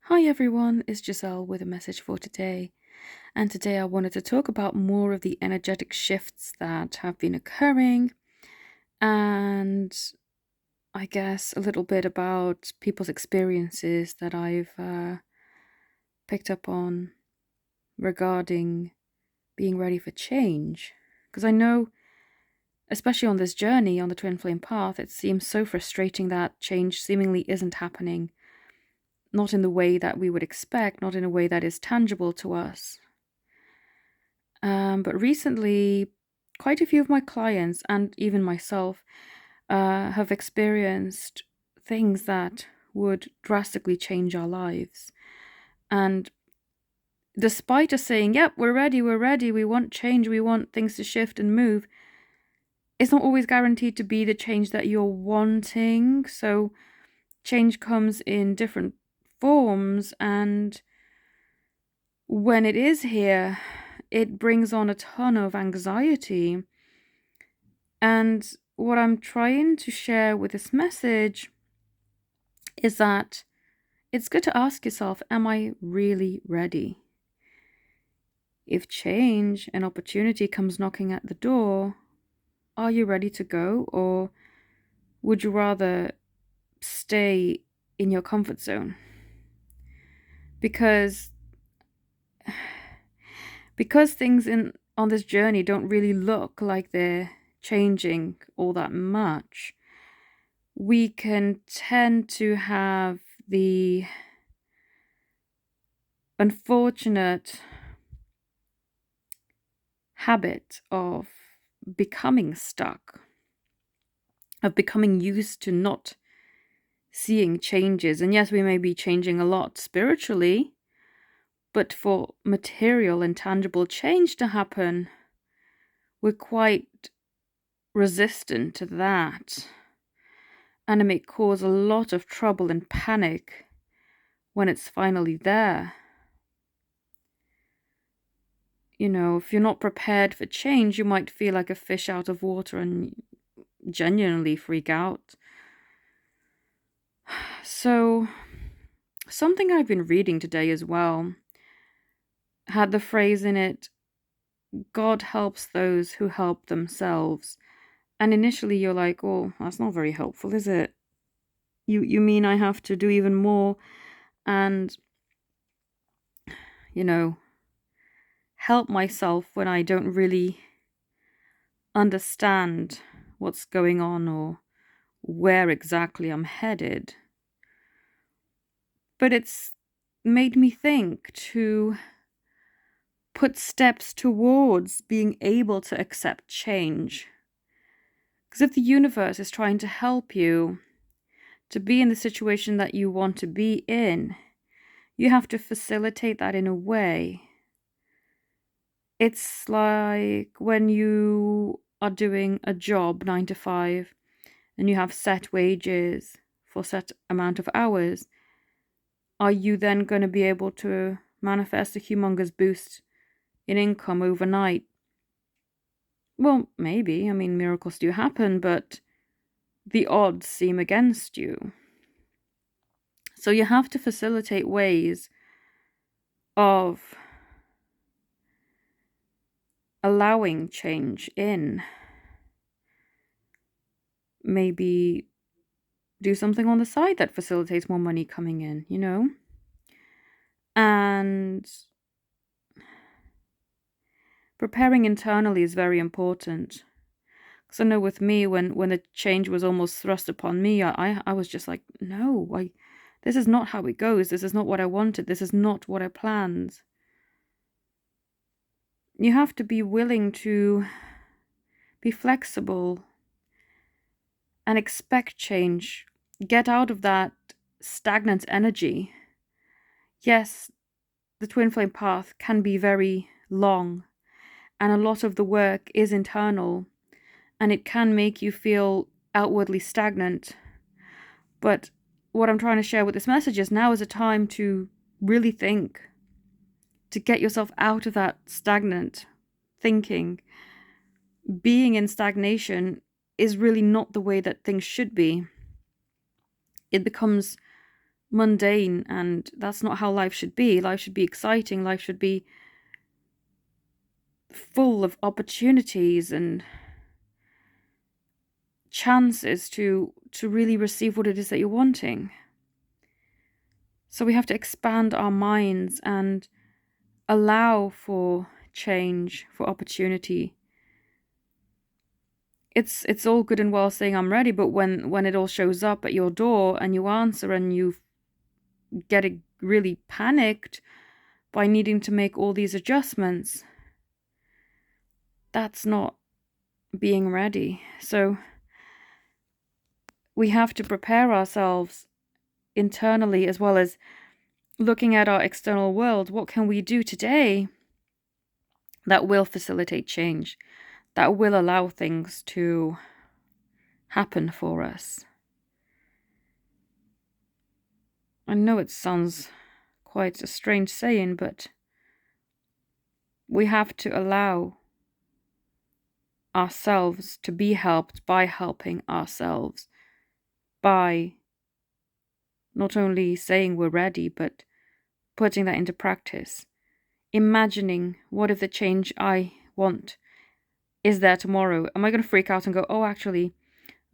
Hi everyone, it's Giselle with a message for today. And today I wanted to talk about more of the energetic shifts that have been occurring and I guess a little bit about people's experiences that I've picked up on regarding being ready for change. Because I know, especially on this journey on the twin flame path, it seems so frustrating that change seemingly isn't happening, not in the way that we would expect, not in a way that is tangible to us. But recently, quite a few of my clients and even myself have experienced things that would drastically change our lives. And despite us saying, yep, we're ready, we want change, we want things to shift and move, it's not always guaranteed to be the change that you're wanting. So change comes in different forms, and when it is here, it brings on a ton of anxiety. And what I'm trying to share with this message is that it's good to ask yourself, am I really ready? If change and opportunity comes knocking at the door, are you ready to go? Or would you rather stay in your comfort zone? Because things on this journey don't really look like they're changing all that much, we can tend to have the unfortunate habit of becoming stuck, of becoming used to not seeing changes. And yes, we may be changing a lot spiritually, but for material and tangible change to happen, we're quite resistant to that. And it may cause a lot of trouble and panic when it's finally there. You know, if you're not prepared for change, you might feel like a fish out of water and genuinely freak out. So, something I've been reading today as well had the phrase in it, God helps those who help themselves. And initially you're like, oh, that's not very helpful, is it? You mean I have to do even more and, you know, help myself when I don't really understand what's going on or where exactly I'm headed. But it's made me think to put steps towards being able to accept change. Because if the universe is trying to help you to be in the situation that you want to be in, you have to facilitate that in a way. It's like when you are doing a job 9 to 5 and you have set wages for set amount of hours. Are you then going to be able to manifest a humongous boost in income overnight? Well, maybe. I mean, miracles do happen, but the odds seem against you. So you have to facilitate ways of allowing change in. Maybe do something on the side that facilitates more money coming in, you know? And preparing internally is very important. Because I know with me, when the change was almost thrust upon me, I was just like, no, this is not how it goes. This is not what I wanted. This is not what I planned. You have to be willing to be flexible and expect change. Get out of that stagnant energy. Yes, the twin flame path can be very long, and a lot of the work is internal, and it can make you feel outwardly stagnant. But what I'm trying to share with this message is now is a time to really think, to get yourself out of that stagnant thinking. Being in stagnation is really not the way that things should be. It becomes mundane, and that's not how life should be. Life should be exciting. Life should be full of opportunities and chances to really receive what it is that you're wanting. So we have to expand our minds and allow for change, for opportunity. It's all good and well saying I'm ready, but when it all shows up at your door and you answer and you get really panicked by needing to make all these adjustments, that's not being ready. So we have to prepare ourselves internally as well as looking at our external world. What can we do today that will facilitate change, that will allow things to happen for us? I know it sounds quite a strange saying, but we have to allow ourselves to be helped by helping ourselves, by not only saying we're ready, but putting that into practice. Imagining, what if the change I want is there tomorrow? Am I going to freak out and go, oh, actually,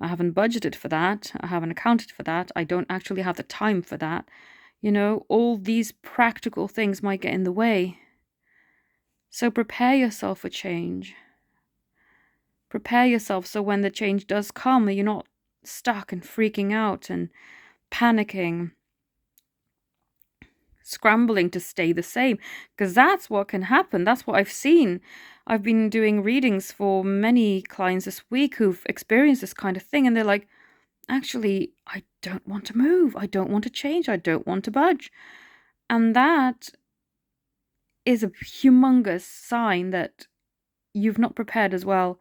I haven't budgeted for that. I haven't accounted for that. I don't actually have the time for that. All these practical things might get in the way. So prepare yourself for change. Prepare yourself so when the change does come, you're not stuck and freaking out and panicking, scrambling to stay the same, because that's what can happen. That's what I've seen. I've been doing readings for many clients this week who've experienced this kind of thing, and they're like, actually, I don't want to move. I don't want to change. I don't want to budge. And that is a humongous sign that you've not prepared as well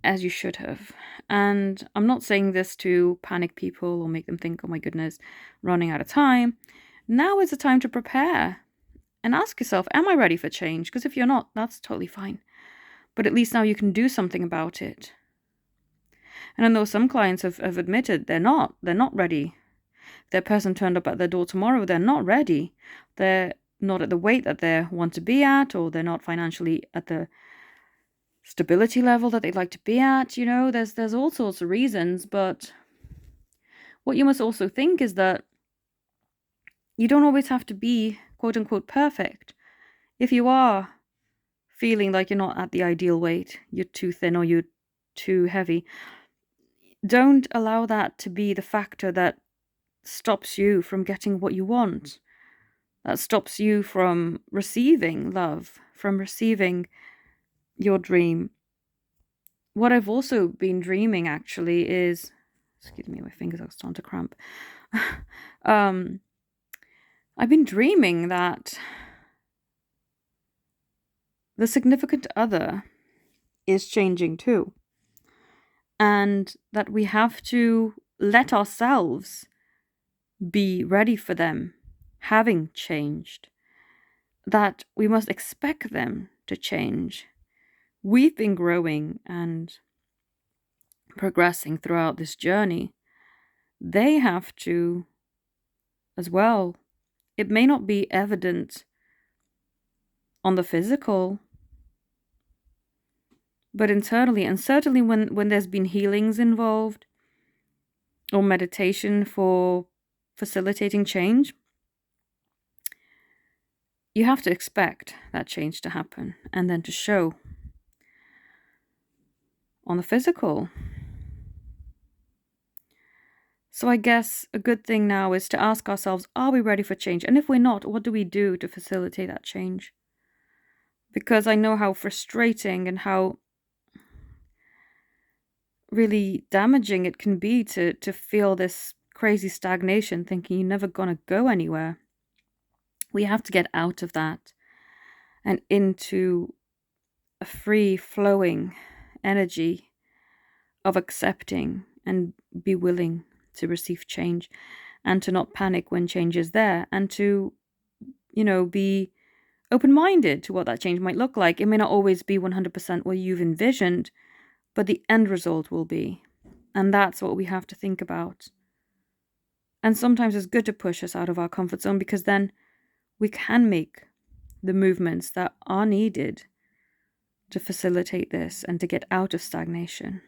as you should have. And I'm not saying this to panic people or make them think, oh my goodness, running out of time. Now is the time to prepare and ask yourself, am I ready for change? Because if you're not, that's totally fine. But at least now you can do something about it. And I know some clients have admitted they're not ready. If their person turned up at their door tomorrow, they're not ready. They're not at the weight that they want to be at, or they're not financially at the stability level that they'd like to be at. There's all sorts of reasons, but what you must also think is that you don't always have to be quote unquote perfect. If you are feeling like you're not at the ideal weight, you're too thin or you're too heavy, don't allow that to be the factor that stops you from getting what you want, that stops you from receiving love, from receiving your dream. What I've also been dreaming actually is, excuse me, my fingers are starting to cramp. I've been dreaming that the significant other is changing too, and that we have to let ourselves be ready for them having changed, that we must expect them to change. We've been growing and progressing throughout this journey. They have to as well. It may not be evident on the physical, but internally, and certainly when there's been healings involved or meditation for facilitating change, you have to expect that change to happen and then to show on the physical. So I guess a good thing now is to ask ourselves, are we ready for change? And if we're not, what do we do to facilitate that change? Because I know how frustrating and how really damaging it can be to feel this crazy stagnation, thinking you're never gonna go anywhere. We have to get out of that and into a free flowing energy of accepting and be willing to receive change and to not panic when change is there, and to be open-minded to what that change might look like. It may not always be 100% what you've envisioned, but the end result will be. And that's what we have to think about. And sometimes it's good to push us out of our comfort zone, because then we can make the movements that are needed to facilitate this and to get out of stagnation.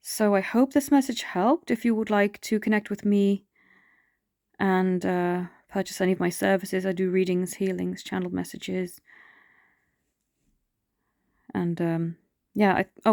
So I hope this message helped. If you would like to connect with me and purchase any of my services, I do readings, healings, channeled messages, and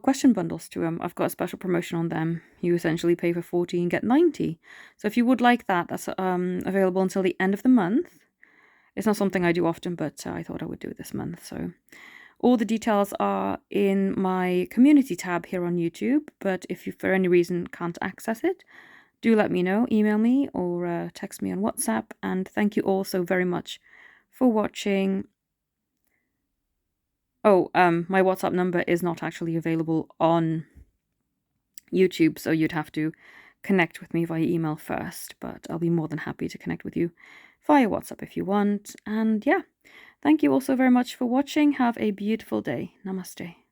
question bundles too. I've got a special promotion on them. You essentially pay for 40 and get 90. So if you would like that, that's available until the end of the month. It's not something I do often, but I thought I would do it this month. So all the details are in my community tab here on YouTube, but if you for any reason can't access it, do let me know, email me or text me on WhatsApp. And thank you all so very much for watching. Oh, my WhatsApp number is not actually available on YouTube, so you'd have to connect with me via email first, but I'll be more than happy to connect with you via WhatsApp if you want. And yeah, thank you all so very much for watching. Have a beautiful day. Namaste.